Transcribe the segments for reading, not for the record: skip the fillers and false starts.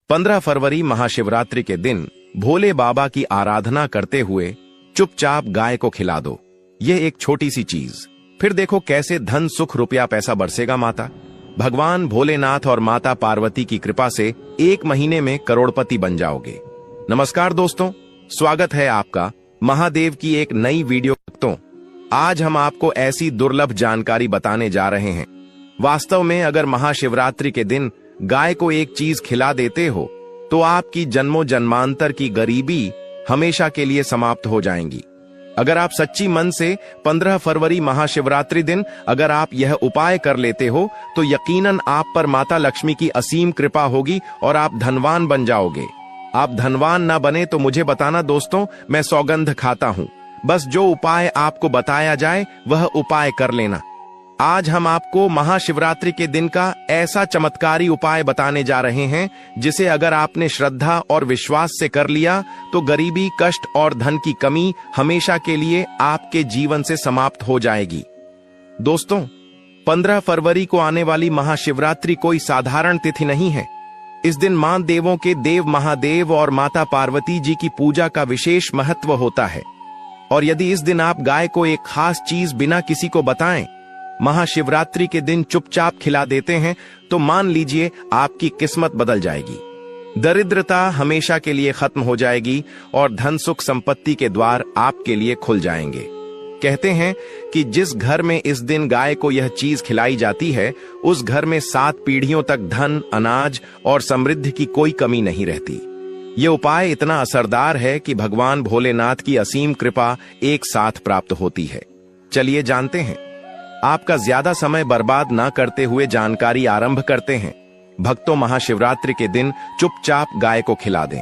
15 फरवरी महाशिवरात्रि के दिन भोले बाबा की आराधना करते हुए चुपचाप गाय को खिला दो। यह एक छोटी सी चीज, फिर देखो कैसे धन सुख रुपया पैसा बरसेगा। माता भगवान भोलेनाथ और माता पार्वती की कृपा से 1 महीने में करोड़पति बन जाओगे। नमस्कार दोस्तों, स्वागत है आपका महादेव की एक नई वीडियो। तो आज हम आपको ऐसी दुर्लभ जानकारी बताने जा रहे हैं। वास्तव में अगर महाशिवरात्रि के दिन गाय को एक चीज खिला देते हो तो आपकी जन्मों जन्मांतर की गरीबी हमेशा के लिए समाप्त हो जाएंगी। अगर आप सच्ची मन से 15 फरवरी महाशिवरात्रि दिन अगर आप यह उपाय कर लेते हो तो यकीनन आप पर माता लक्ष्मी की असीम कृपा होगी और आप धनवान बन जाओगे। आप धनवान ना बने तो मुझे बताना दोस्तों, मैं सौगंध खाता हूं। बस जो उपाय आपको बताया जाए वह उपाय कर लेना। आज हम आपको महाशिवरात्रि के दिन का ऐसा चमत्कारी उपाय बताने जा रहे हैं जिसे अगर आपने श्रद्धा और विश्वास से कर लिया तो गरीबी, कष्ट और धन की कमी हमेशा के लिए आपके जीवन से समाप्त हो जाएगी। दोस्तों, 15 फरवरी को आने वाली महाशिवरात्रि कोई साधारण तिथि नहीं है। इस दिन मां देवों के देव महादेव और माता पार्वती जी की पूजा का विशेष महत्व होता है। और यदि इस दिन आप गाय को एक खास चीज बिना किसी को बताएं महाशिवरात्रि के दिन चुपचाप खिला देते हैं तो मान लीजिए आपकी किस्मत बदल जाएगी। दरिद्रता हमेशा के लिए खत्म हो जाएगी और धन सुख संपत्ति के द्वार आपके लिए खुल जाएंगे। कहते हैं कि जिस घर में इस दिन गाय को यह चीज खिलाई जाती है उस घर में 7 पीढ़ियों तक धन, अनाज और समृद्धि की कोई कमी नहीं रहती। ये उपाय इतना असरदार है कि भगवान भोलेनाथ की असीम कृपा एक साथ प्राप्त होती है। चलिए जानते हैं। आपका ज्यादा समय बर्बाद ना करते हुए जानकारी आरंभ करते हैं। भक्तों, महाशिवरात्रि के दिन चुपचाप गाय को खिला दें।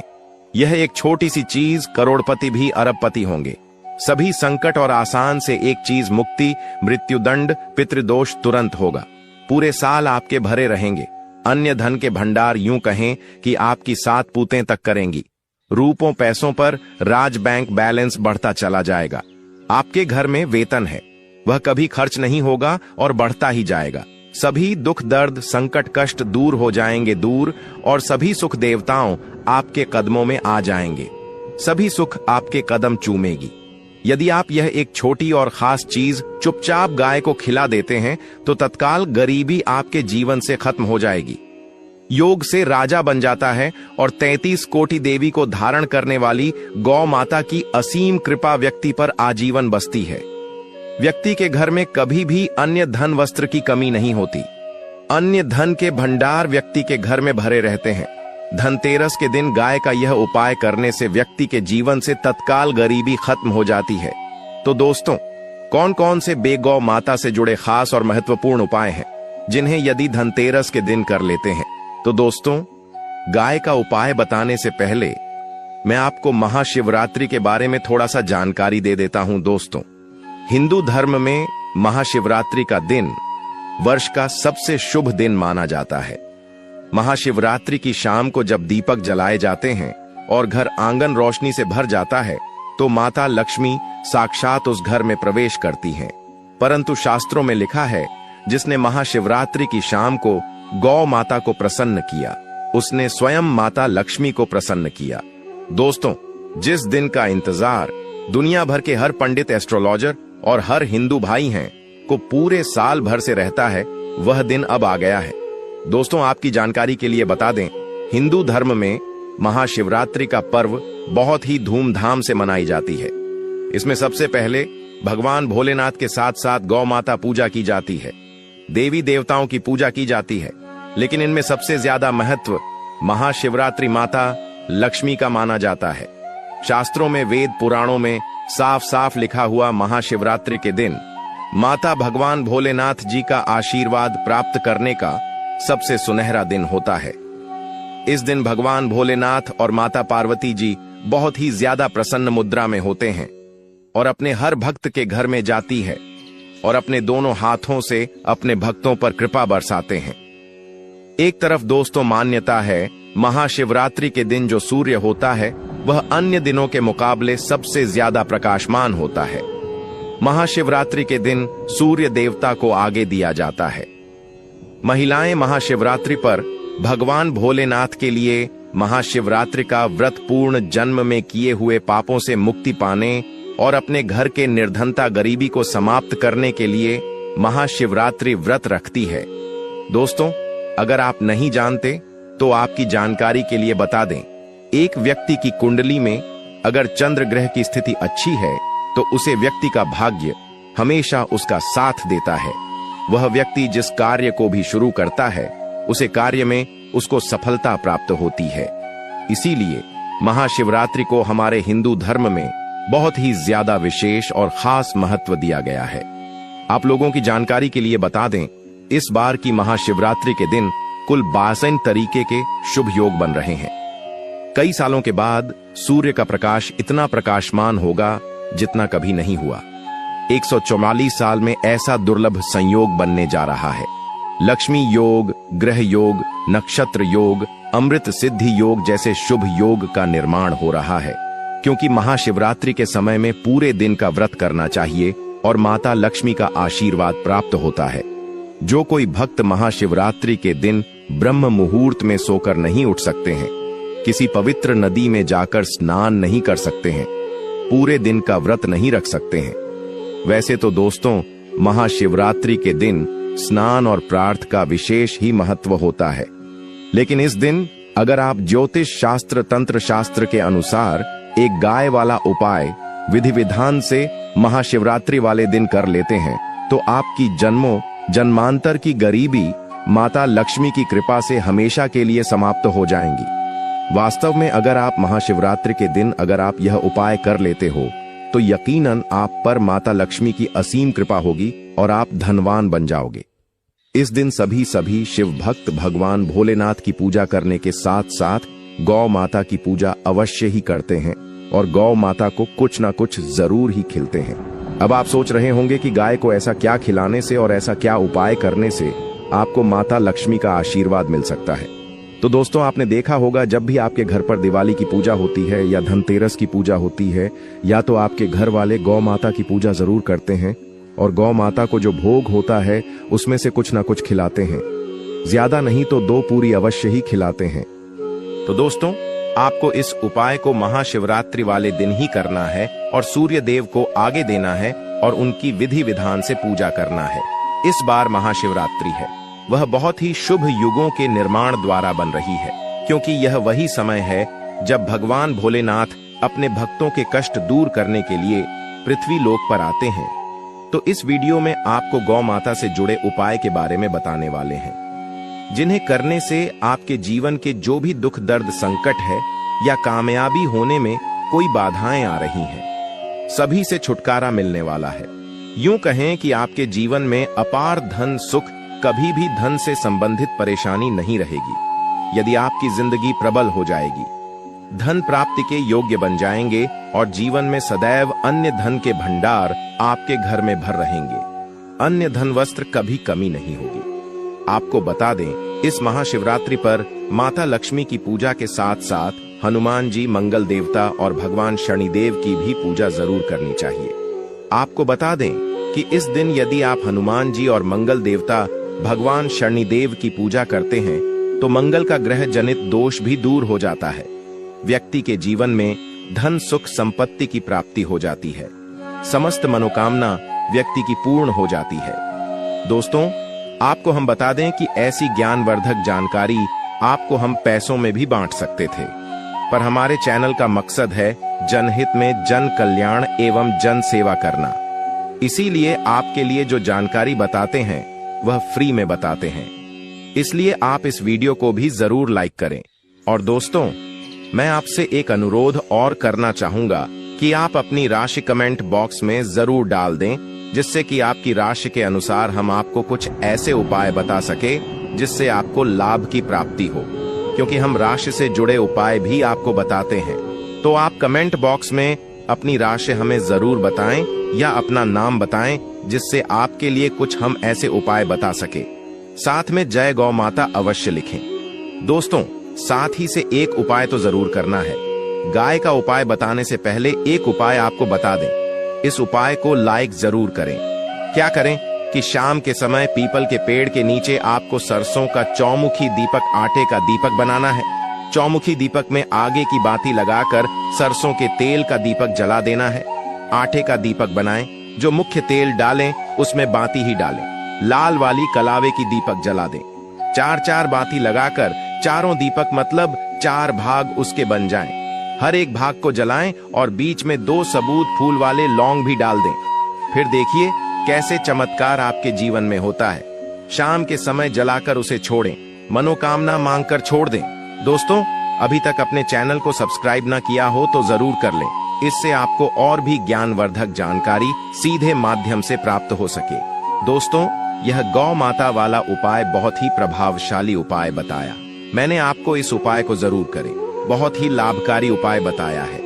यह एक छोटी सी चीज करोड़पति भी अरबपति होंगे। सभी संकट और आसान से एक चीज मुक्ति, मृत्युदंड, पितृदोष तुरंत होगा। पूरे साल आपके भरे रहेंगे। अन्य धन के भंडार यूं कहें कि आपकी 7 पूतें तक करेंगी। रूपों पैसों पर राज बैंक बैलेंस बढ़ता चला जाएगा। आपके घर में वेतन है, वह कभी खर्च नहीं होगा और बढ़ता ही जाएगा। सभी दुख दर्द संकट कष्ट दूर हो जाएंगे दूर, और सभी सुख देवताओं आपके कदमों में आ जाएंगे। सभी सुख आपके कदम चूमेगी। यदि आप यह एक छोटी और खास चीज चुपचाप गाय को खिला देते हैं तो तत्काल गरीबी आपके जीवन से खत्म हो जाएगी। योग से राजा बन जाता है और 33 कोटि देवी को धारण करने वाली गौ माता की असीम कृपा व्यक्ति पर आजीवन बसती है। व्यक्ति के घर में कभी भी अन्य धन वस्त्र की कमी नहीं होती। अन्य धन के भंडार व्यक्ति के घर में भरे रहते हैं। धनतेरस के दिन गाय का यह उपाय करने से व्यक्ति के जीवन से तत्काल गरीबी खत्म हो जाती है। तो दोस्तों, कौन कौन से बेगौ माता से जुड़े खास और महत्वपूर्ण उपाय हैं जिन्हें यदि धनतेरस के दिन कर लेते हैं? तो दोस्तों, गाय का उपाय बताने से पहले मैं आपको महाशिवरात्रि के बारे में थोड़ा सा जानकारी दे देता हूं। दोस्तों, हिंदू धर्म में महाशिवरात्रि का दिन वर्ष का सबसे शुभ दिन माना जाता है। महाशिवरात्रि की शाम को जब दीपक जलाए जाते हैं और घर आंगन रोशनी से भर जाता है तो माता लक्ष्मी साक्षात उस घर में प्रवेश करती हैं। परंतु शास्त्रों में लिखा है, जिसने महाशिवरात्रि की शाम को गौ माता को प्रसन्न किया उसने स्वयं माता लक्ष्मी को प्रसन्न किया। दोस्तों, जिस दिन का इंतजार दुनिया भर के हर पंडित, एस्ट्रोलॉजर और हर हिंदू भाई हैं को पूरे साल भर से रहता है, वह दिन अब आ गया है। दोस्तों, आपकी जानकारी के लिए बता दें, हिंदू धर्म में महाशिवरात्रि का पर्व बहुत ही धूमधाम से मनाई जाती है। इसमें सबसे पहले भगवान भोलेनाथ के साथ साथ गौ माता पूजा की जाती है। देवी देवताओं की पूजा की जाती है, लेकिन इनमें सबसे ज्यादा महत्व महाशिवरात्रि माता लक्ष्मी का माना जाता है। शास्त्रों में, वेद पुराणों में साफ साफ लिखा हुआ महाशिवरात्रि के दिन माता भगवान भोलेनाथ जी का आशीर्वाद प्राप्त करने का सबसे सुनहरा दिन होता है। इस दिन भगवान भोलेनाथ और माता पार्वती जी बहुत ही ज्यादा प्रसन्न मुद्रा में होते हैं और अपने हर भक्त के घर में जाती है और अपने दोनों हाथों से अपने भक्तों पर कृपा बरसाते हैं। एक तरफ दोस्तों मान्यता है, महाशिवरात्रि के दिन जो सूर्य होता है वह अन्य दिनों के मुकाबले सबसे ज्यादा प्रकाशमान होता है। महाशिवरात्रि के दिन सूर्य देवता को आगे दिया जाता है। महिलाएं महाशिवरात्रि पर भगवान भोलेनाथ के लिए महाशिवरात्रि का व्रत पूर्ण जन्म में किए हुए पापों से मुक्ति पाने और अपने घर के निर्धनता गरीबी को समाप्त करने के लिए महाशिवरात्रि व्रत रखती है। दोस्तों, अगर आप नहीं जानते तो आपकी जानकारी के लिए बता दें, एक व्यक्ति की कुंडली में अगर चंद्र ग्रह की स्थिति अच्छी है तो उसे व्यक्ति का भाग्य हमेशा उसका साथ देता है। वह व्यक्ति जिस कार्य को भी शुरू करता है उसे कार्य में उसको सफलता प्राप्त होती है। इसीलिए महाशिवरात्रि को हमारे हिंदू धर्म में बहुत ही ज्यादा विशेष और खास महत्व दिया गया है। आप लोगों की जानकारी के लिए बता दें, इस बार की महाशिवरात्रि के दिन कुल 62 तरीके के शुभ योग बन रहे हैं। कई सालों के बाद सूर्य का प्रकाश इतना प्रकाशमान होगा जितना कभी नहीं हुआ। 144 साल में ऐसा दुर्लभ संयोग बनने जा रहा है। लक्ष्मी योग, ग्रह योग, नक्षत्र योग, अमृत सिद्धि योग जैसे शुभ योग का निर्माण हो रहा है, क्योंकि महाशिवरात्रि के समय में पूरे दिन का व्रत करना चाहिए और माता लक्ष्मी का आशीर्वाद प्राप्त होता है। जो कोई भक्त महाशिवरात्रि के दिन ब्रह्म मुहूर्त में सोकर नहीं उठ सकते हैं, किसी पवित्र नदी में जाकर स्नान नहीं कर सकते हैं, पूरे दिन का व्रत नहीं रख सकते हैं। वैसे तो दोस्तों, महाशिवरात्रि के दिन स्नान और प्रार्थ का विशेष ही महत्व होता है, लेकिन इस दिन अगर आप ज्योतिष शास्त्र तंत्र शास्त्र के अनुसार एक गाय वाला उपाय विधि विधान से महाशिवरात्रि वाले दिन कर लेते हैं तो आपकी जन्मों जन्मांतर की गरीबी माता लक्ष्मी की कृपा से हमेशा के लिए समाप्त हो जाएंगी। वास्तव में अगर आप महाशिवरात्रि के दिन अगर आप यह उपाय कर लेते हो तो यकीनन आप पर माता लक्ष्मी की असीम कृपा होगी और आप धनवान बन जाओगे। इस दिन सभी शिव भक्त भगवान भोलेनाथ की पूजा करने के साथ साथ गौ माता की पूजा अवश्य ही करते हैं और गौ माता को कुछ ना कुछ जरूर ही खिलाते हैं। अब आप सोच रहे होंगे कि गाय को ऐसा क्या खिलाने से और ऐसा क्या उपाय करने से आपको माता लक्ष्मी का आशीर्वाद मिल सकता है। तो दोस्तों, आपने देखा होगा जब भी आपके घर पर दिवाली की पूजा होती है या धनतेरस की पूजा होती है, या तो आपके घर वाले गौ माता की पूजा जरूर करते हैं और गौ माता को जो भोग होता है उसमें से कुछ ना कुछ खिलाते हैं। ज्यादा नहीं तो 2 पूरी अवश्य ही खिलाते हैं। तो दोस्तों, आपको इस उपाय को महाशिवरात्रि वाले दिन ही करना है और सूर्य देव को आगे देना है और उनकी विधि विधान से पूजा करना है। इस बार महाशिवरात्रि है, वह बहुत ही शुभ युगों के निर्माण द्वारा बन रही है, क्योंकि यह वही समय है जब भगवान भोलेनाथ अपने भक्तों के कष्ट दूर करने के लिए पृथ्वी लोक पर आते हैं। तो इस वीडियो में आपको गौ माता से जुड़े उपाय के बारे में बताने वाले हैं, जिन्हें करने से आपके जीवन के जो भी दुख दर्द संकट है या कामयाबी होने में कोई बाधाएं आ रही हैं, सभी से छुटकारा मिलने वाला है। यूं कहें कि आपके जीवन में अपार धन सुख, कभी भी धन से संबंधित परेशानी नहीं रहेगी। यदि आपकी जिंदगी प्रबल हो जाएगी, धन प्राप्ति के योग्य बन जाएंगे और जीवन में सदैव अन्य धन के भंडार आपके घर में भर रहेंगे। अन्य धन वस्त्र कभी कमी नहीं होगी। आपको बता दें, इस महाशिवरात्रि पर माता लक्ष्मी की पूजा के साथ साथ हनुमान जी, मंगल देवता और भगवान शनिदेव की भी पूजा जरूर करनी चाहिए। आपको बता दें कि इस दिन यदि आप हनुमान जी और मंगल देवता भगवान शनिदेव की पूजा करते हैं तो मंगल का ग्रह जनित दोष भी दूर हो जाता है। व्यक्ति के जीवन में धन सुख संपत्ति की प्राप्ति हो जाती है। समस्त मनोकामना व्यक्ति की पूर्ण हो जाती है। दोस्तों, आपको हम बता दें कि ऐसी ज्ञानवर्धक जानकारी आपको हम पैसों में भी बांट सकते थे, पर हमारे चैनल का मकसद है जनहित में जन कल्याण एवं जन सेवा करना। इसीलिए आपके लिए जो जानकारी बताते हैं वह फ्री में बताते हैं। इसलिए आप इस वीडियो को भी जरूर लाइक करें। और दोस्तों, मैं आपसे एक अनुरोध और करना चाहूंगा कि आप अपनी राशि कमेंट बॉक्स में जरूर डाल दें, जिससे कि आपकी राशि के अनुसार हम आपको कुछ ऐसे उपाय बता सके जिससे आपको लाभ की प्राप्ति हो, क्योंकि हम राशि से जुड़े उपाय भी आपको बताते हैं। तो आप कमेंट बॉक्स में अपनी राशि हमें जरूर बताएं या अपना नाम बताएं, जिससे आपके लिए कुछ हम ऐसे उपाय बता सके। साथ में जय गौ माता अवश्य लिखें। दोस्तों, साथ ही से एक उपाय तो जरूर करना है। गाय का उपाय बताने से पहले एक उपाय आपको बता दें। इस उपाय को लाइक जरूर करें। क्या करें कि शाम के समय पीपल के पेड़ के नीचे आपको सरसों का चौमुखी दीपक, आटे का दीपक बनाना है। चौमुखी दीपक में आगे की बाती लगाकर सरसों के तेल का दीपक जला देना है। आटे का दीपक बनाएं, जो मुख्य तेल डालें उसमें बाती ही डालें। लाल वाली कलावे की दीपक जला दें। 4-4 बाती लगाकर चारों दीपक मतलब 4 भाग उसके बन जाएं। हर एक भाग को जलाएं और बीच में 2 सबूत फूल वाले लौंग भी डाल दें। फिर देखिए कैसे चमत्कार आपके जीवन में होता है। शाम के समय जलाकर उसे छोड़ें, मनोकामना मांगकर छोड़ दें। दोस्तों, अभी तक अपने चैनल को सब्सक्राइब ना किया हो तो जरूर कर लें, इससे आपको और भी ज्ञानवर्धक जानकारी सीधे माध्यम से प्राप्त हो सके। दोस्तों, यह गौ माता वाला उपाय बहुत ही प्रभावशाली उपाय बताया। मैंने आपको इस उपाय को जरूर करें, बहुत ही लाभकारी उपाय बताया है,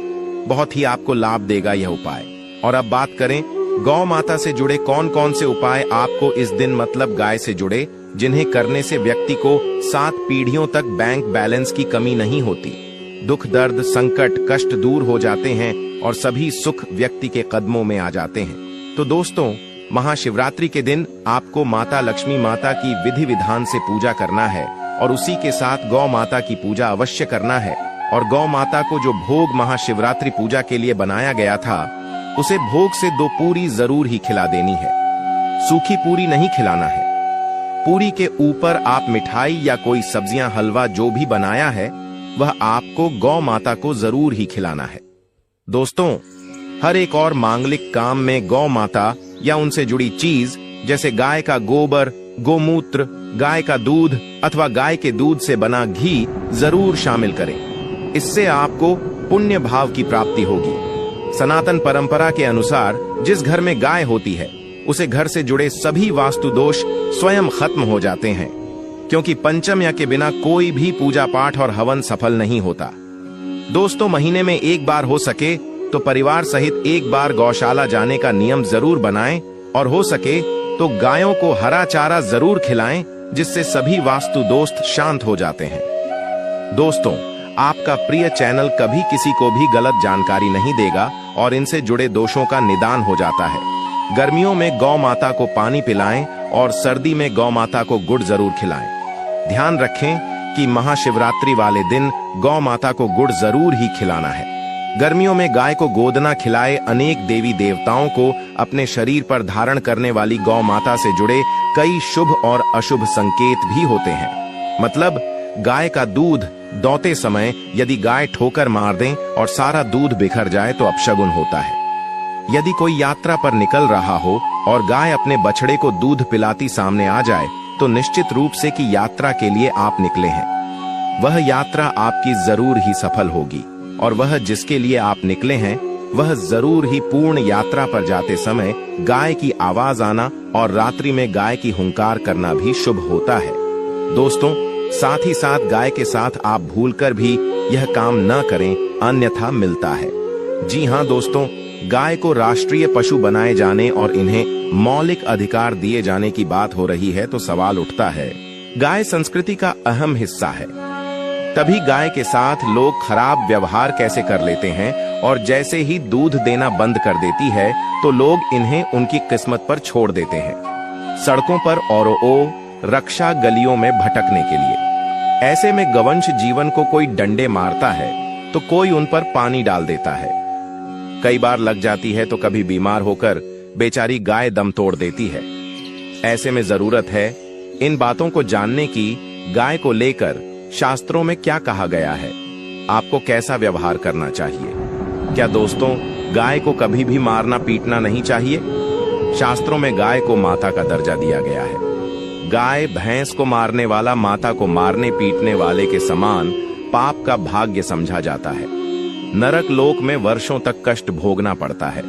बहुत ही आपको लाभ देगा यह उपाय। और अब बात करें गौ माता से जुड़े कौन कौन से उपाय आपको इस दिन मतलब गाय से जुड़े, जिन्हें करने से व्यक्ति को 7 पीढ़ियों तक बैंक बैलेंस की कमी नहीं होती, दुख दर्द संकट कष्ट दूर हो जाते हैं और सभी सुख व्यक्ति के कदमों में आ जाते हैं। तो दोस्तों, महाशिवरात्रि के दिन आपको माता लक्ष्मी माता की विधि विधान से पूजा करना है और उसी के साथ गौ माता की पूजा अवश्य करना है। और गौ माता को जो भोग महाशिवरात्रि पूजा के लिए बनाया गया था, उसे भोग से 2 पूरी जरूर ही खिला देनी है। सूखी पूरी नहीं खिलाना है। पूरी के ऊपर आप मिठाई या कोई सब्जियां हलवा जो भी बनाया है वह आपको गौ माता को जरूर ही खिलाना है। दोस्तों, हर एक और मांगलिक काम में गौ माता या उनसे जुड़ी चीज जैसे गाय का गोबर, गोमूत्र, गाय का दूध अथवा गाय के दूध से बना घी जरूर शामिल करें। इससे आपको पुण्य भाव की प्राप्ति होगी। सनातन परंपरा के अनुसार जिस घर में गाय होती है उसे घर से जुड़े सभी वास्तु दोष स्वयं खत्म हो जाते हैं, क्योंकि पंचम्या के बिना कोई भी पूजा पाठ और हवन सफल नहीं होता। दोस्तों, महीने में 1 बार हो सके तो परिवार सहित 1 बार गौशाला जाने का नियम जरूर बनाएं और हो सके तो गायों को हरा चारा जरूर खिलाएं, जिससे सभी वास्तु दोष शांत हो जाते हैं। दोस्तों, आपका प्रिय चैनल कभी किसी को भी गलत जानकारी नहीं देगा और इनसे जुड़े दोषों का निदान हो जाता है। गर्मियों में गौ माता को पानी पिलाएं और सर्दी में गौ माता को गुड़ जरूर खिलाएं। ध्यान रखें कि महाशिवरात्रि वाले दिन गौ माता को गुड़ जरूर ही खिलाना है। गर्मियों में गाय को गोदना खिलाए। अनेक देवी देवताओं को अपने शरीर पर धारण करने वाली गौ माता से जुड़े कई शुभ और अशुभ संकेत भी होते हैं। मतलब गाय का दूध दौते समय यदि गाय ठोकर मार दें और सारा दूध बिखर जाए तो अपशगुन होता है। यदि कोई यात्रा पर निकल रहा हो और गाय अपने बछड़े को दूध पिलाती सामने आ जाए तो निश्चित रूप से कि यात्रा के लिए आप निकले हैं। वह यात्रा आपकी जरूर ही सफल होगी और वह जिसके लिए आप निकले हैं वह जरूर ही पूर्ण यात्रा पर जाते समय गाय की आवाज आना और रात्रि में गाय की हुंकार करना भी शुभ होता है। दोस्तों, साथ ही साथ गाय के साथ आप भूलकर भी यह काम न करें, अन्यथा मिलता है। जी हाँ दोस्तों, गाय को राष्ट्रीय पशु बनाए जाने और इन्हें मौलिक अधिकार दिए जाने की बात हो रही है तो सवाल उठता है, गाय संस्कृति का अहम हिस्सा है, तभी गाय के साथ लोग खराब व्यवहार कैसे कर लेते हैं और जैसे ही दूध देना बंद कर देती है तो लोग इन्हें उनकी किस्मत पर छोड़ देते हैं, सड़कों पर और रक्षा गलियों में भटकने के लिए। ऐसे में गवंश जीवन को कोई डंडे मारता है तो कोई उन पर पानी डाल देता है। कई बार लग जाती है तो कभी बीमार होकर बेचारी गाय दम तोड़ देती है। ऐसे में जरूरत है इन बातों को जानने की। गाय को लेकर शास्त्रों में क्या कहा गया है, आपको कैसा व्यवहार करना चाहिए? क्या दोस्तों, गाय को कभी भी मारना पीटना नहीं चाहिए? शास्त्रों में गाय को माता का दर्जा दिया गया है। गाय भैंस को मारने वाला माता को मारने पीटने वाले के समान पाप का भाग्य समझा जाता है। नरक लोक में वर्षों तक कष्ट भोगना पड़ता है।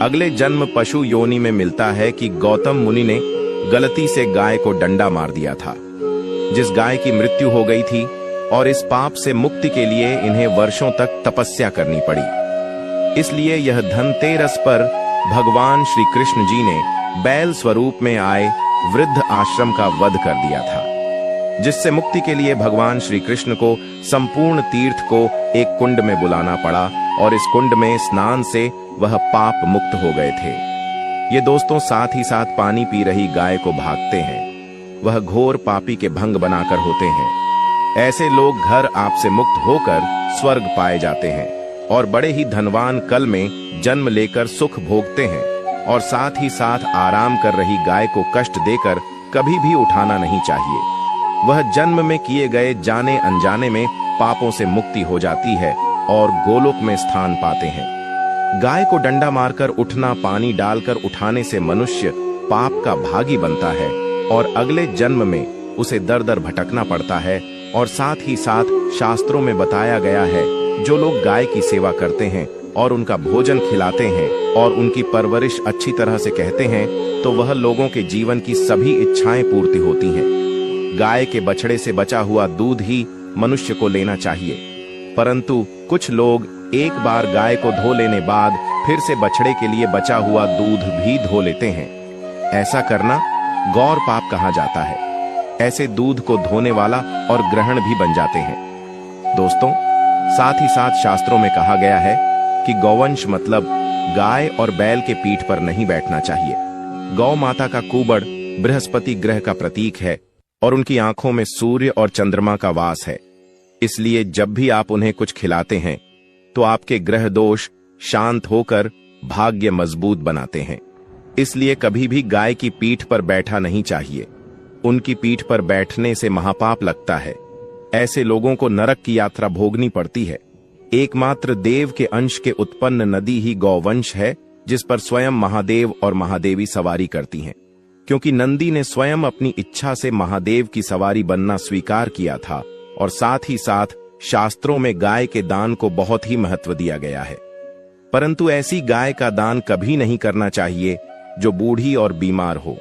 अगले जन्म पशु योनि में मिलता है कि गौतम मुनि ने गलती से गाय को डंडा मार दिया था, जिस गाय की मृत्यु हो गई थी, और इस पाप से मुक्ति के लिए इन्हें वर्षों तक तपस्या करनी पड़ी। इसलिए यह धनतेरस पर भगवान श्री कृष्ण जी ने बैल स्वरूप में आए वृद्ध आश्रम का वध कर दिया था, जिससे मुक्ति के लिए भगवान श्री कृष्ण को संपूर्ण तीर्थ को एक कुंड में बुलाना पड़ा और इस कुंड में स्नान से वह पाप मुक्त हो गए थे। ये दोस्तों साथ ही साथ पानी पी रही गाय को भागते हैं, वह घोर पापी के भंग बनाकर होते हैं। ऐसे लोग घर आपसे मुक्त होकर स्वर्ग पाए जाते हैं और बड़े ही धनवान कल में जन्म लेकर सुख भोगते हैं, और साथ ही साथ आराम कर रही गाय को कष्ट देकर कभी भी उठाना नहीं चाहिए। वह जन्म में किए गए जाने अनजाने में पापों से मुक्ति हो जाती है और गोलोक में स्थान पाते हैं। गाय को डंडा मारकर उठना, पानी डालकर उठाने से मनुष्य पाप का भागी बनता है और अगले जन्म में उसे दर दर भटकना पड़ता है। और साथ ही साथ शास्त्रों में बताया गया है, जो लोग गाय की सेवा करते हैं और उनका भोजन खिलाते हैं और उनकी परवरिश अच्छी तरह से कहते हैं, तो वह लोगों के जीवन की सभी इच्छाएं पूर्ति होती हैं। गाय के बछड़े से बचा हुआ दूध ही मनुष्य को लेना चाहिए, परंतु कुछ लोग एक बार गाय को धो लेने बाद फिर से बछड़े के लिए बचा हुआ दूध भी धो लेते हैं। ऐसा करना गौर पाप कहा जाता है। ऐसे दूध को धोने वाला और ग्रहण भी बन जाते हैं। दोस्तों, साथ ही साथ शास्त्रों में कहा गया है कि गौवंश मतलब गाय और बैल के पीठ पर नहीं बैठना चाहिए। गौ माता का कुबड़ बृहस्पति ग्रह का प्रतीक है और उनकी आंखों में सूर्य और चंद्रमा का वास है। इसलिए जब भी आप उन्हें कुछ खिलाते हैं तो आपके ग्रह दोष शांत होकर भाग्य मजबूत बनाते हैं। इसलिए कभी भी गाय की पीठ पर बैठा नहीं चाहिए। उनकी पीठ पर बैठने से महापाप लगता है। ऐसे लोगों को नरक की यात्रा भोगनी पड़ती है। एकमात्र देव के अंश के उत्पन्न नदी ही गौवंश है, जिस पर स्वयं महादेव और महादेवी सवारी करती हैं। क्योंकि नंदी ने स्वयं अपनी इच्छा से महादेव की सवारी बनना स्वीकार किया था, और साथ ही साथ शास्त्रों में गाय के दान को बहुत ही महत्व दिया गया है। परंतु ऐसी गाय का दान कभी नहीं करना चाहिए जो बूढ़ी और बीमार हो।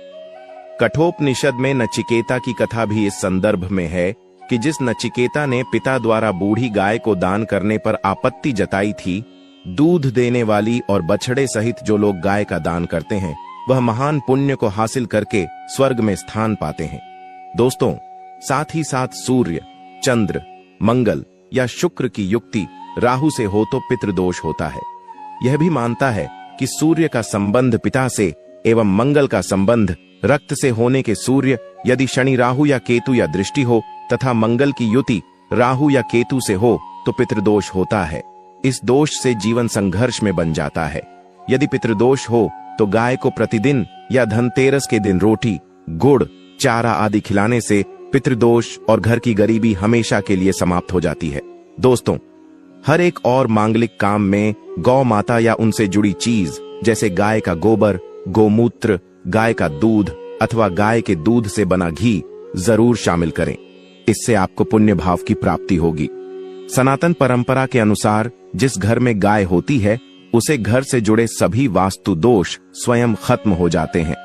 कठोपनिषद में नचिकेता की कथा भी इस संदर्भ में है कि जिस नचिकेता ने पिता द्वारा बूढ़ी गाय को दान करने पर आपत्ति जताई थी, दूध देने वाली और बछड़े सहित जो लोग गाय का दान करते हैं, वह महान पुण्य को हासिल करके स्वर्ग में स्थान पाते हैं। दोस्तों, साथ ही साथ सूर्य, चंद्र, मंगल या शुक्र की युक्ति राहु से हो तो पितृदोष होता है। यह भी मानता है कि सूर्य का संबंध पिता से एवं मंगल का संबंध रक्त से होने के सूर्य, यदि शनि, राहु या केतु या दृष्टि हो तथा मंगल की युति राहु या केतु से हो तो पितृदोष होता है। इस दोष से जीवन संघर्ष में बन जाता है। यदि पितृदोष हो तो गाय को प्रतिदिन या धनतेरस के दिन रोटी, गुड़, चारा आदि खिलाने से पितृदोष और घर की गरीबी हमेशा के लिए समाप्त हो जाती है। दोस्तों, हर एक और मांगलिक काम में गौ माता या उनसे जुड़ी चीज जैसे गाय का गोबर, गोमूत्र, गाय का दूध अथवा गाय के दूध से बना घी जरूर शामिल करें। इससे आपको पुण्य भाव की प्राप्ति होगी। सनातन परंपरा के अनुसार जिस घर में गाय होती है, उसे घर से जुड़े सभी वास्तु दोष स्वयं खत्म हो जाते हैं।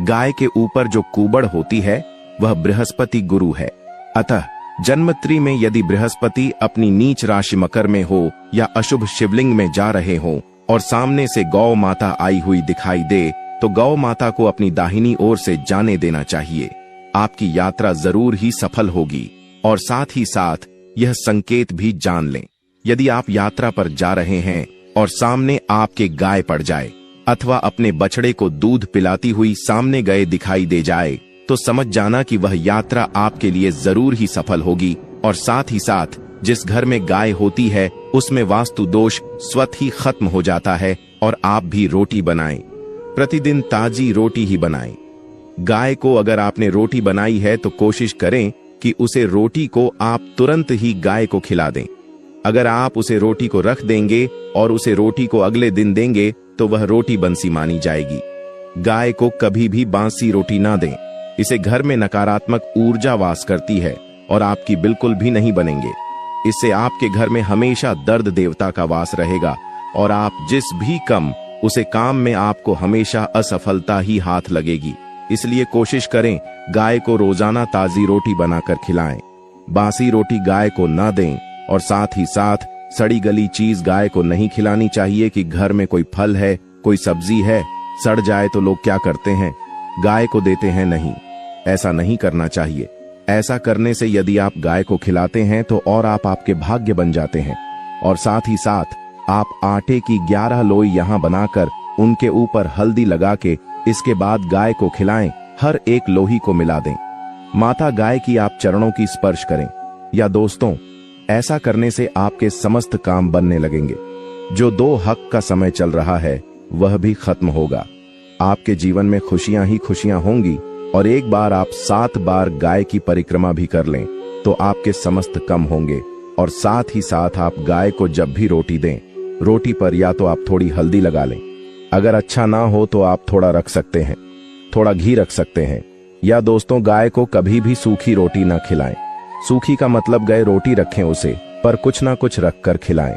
गाय के ऊपर जो कुबड़ होती है वह बृहस्पति गुरु है। अतः जन्मत्री में यदि बृहस्पति अपनी नीच राशि मकर में हो या अशुभ शिवलिंग में जा रहे हो और सामने से गौ माता आई हुई दिखाई दे, तो गौ माता को अपनी दाहिनी ओर से जाने देना चाहिए। आपकी यात्रा जरूर ही सफल होगी। और साथ ही साथ यह संकेत भी जान लें, यदि आप यात्रा पर जा रहे हैं और सामने आपके गाय पड़ जाए अथवा अपने बछड़े को दूध पिलाती हुई सामने गए दिखाई दे जाए, तो समझ जाना कि वह यात्रा आपके लिए जरूर ही सफल होगी। और साथ ही साथ जिस घर में गाय होती है उसमें वास्तु दोष स्वतः ही खत्म हो जाता है। और आप भी रोटी बनाएं, प्रतिदिन ताजी रोटी ही बनाएं। गाय को अगर आपने रोटी बनाई है तो कोशिश करें कि उसे रोटी को आप तुरंत ही गाय को खिला दें। अगर आप उसे रोटी को रख देंगे और उसे रोटी को अगले दिन देंगे तो वह रोटी बंसी मानी जाएगी। गाय को कभी भी बासी रोटी ना दें। इसे घर में नकारात्मक ऊर्जा वास करती है और आपकी बिल्कुल भी नहीं बनेंगे। इससे आपके घर में हमेशा दर्द देवता का वास रहेगा और आप जिस भी उसे काम में आपको हमेशा असफलता ही हाथ लगेगी। इसलिए कोशिश करें गाय को रोजाना ताजी रोटी बनाकर खिलाएं। बासी रोटी गाय को न दें और साथ ही साथ सड़ी गली चीज गाय को नहीं खिलानी चाहिए कि घर में कोई फल है, कोई सब्जी है, सड़ जाए तो लोग क्या करते हैं, गाय को देते हैं। नहीं, ऐसा नहीं करना चाहिए। ऐसा करने से यदि आप गाय को खिलाते हैं तो और आप आपके भाग्य बन जाते हैं। और साथ ही साथ आप आटे की 11 लोई यहाँ बनाकर उनके ऊपर हल्दी लगा के इसके बाद गाय को खिलाएं। हर एक लोही को मिला दें। माता गाय की आप चरणों की स्पर्श करें। या दोस्तों, ऐसा करने से आपके समस्त काम बनने लगेंगे। जो 2 हक का समय चल रहा है वह भी खत्म होगा। आपके जीवन में खुशियां ही खुशियां होंगी। और एक बार आप 7 बार गाय की परिक्रमा भी कर लें तो आपके समस्त कम होंगे। और साथ ही साथ आप गाय को जब भी रोटी दें, रोटी पर या तो आप थोड़ी हल्दी लगा लें, अगर अच्छा ना हो तो आप थोड़ा रख सकते हैं, थोड़ा घी रख सकते हैं। या दोस्तों, गाय को कभी भी सूखी रोटी ना खिलाएं। सूखी का मतलब गए रोटी रखें उसे, पर कुछ ना कुछ रख कर खिलाएं।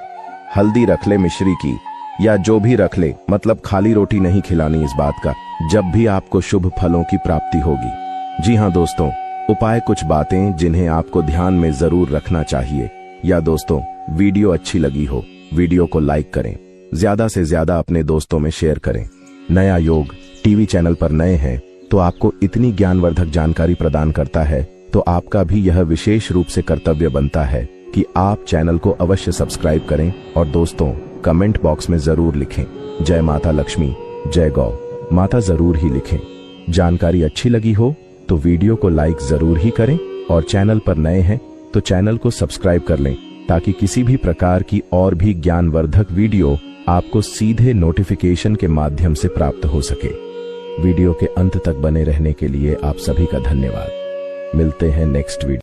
हल्दी रख ले मिश्री की, या जो भी रख ले, मतलब खाली रोटी नहीं खिलानी। इस बात का जब भी आपको शुभ फलों की प्राप्ति होगी। जी हाँ दोस्तों, उपाय कुछ बातें जिन्हें आपको ध्यान में जरूर रखना चाहिए। या दोस्तों, वीडियो अच्छी लगी हो, वीडियो को लाइक करें, ज्यादा से ज्यादा अपने दोस्तों में शेयर करें। नया योग टीवी चैनल पर नए हैं तो आपको इतनी ज्ञानवर्धक जानकारी प्रदान करता है, तो आपका भी यह विशेष रूप से कर्तव्य बनता है कि आप चैनल को अवश्य सब्सक्राइब करें। और दोस्तों, कमेंट बॉक्स में जरूर लिखें जय माता लक्ष्मी, जय गौ माता जरूर ही लिखें। जानकारी अच्छी लगी हो तो वीडियो को लाइक जरूर ही करें, और चैनल पर नए हैं तो चैनल को सब्सक्राइब कर लें, ताकि किसी भी प्रकार की और भी ज्ञानवर्धक वीडियो आपको सीधे नोटिफिकेशन के माध्यम से प्राप्त हो सके। वीडियो के अंत तक बने रहने के लिए आप सभी का धन्यवाद। मिलते हैं नेक्स्ट वीडियो।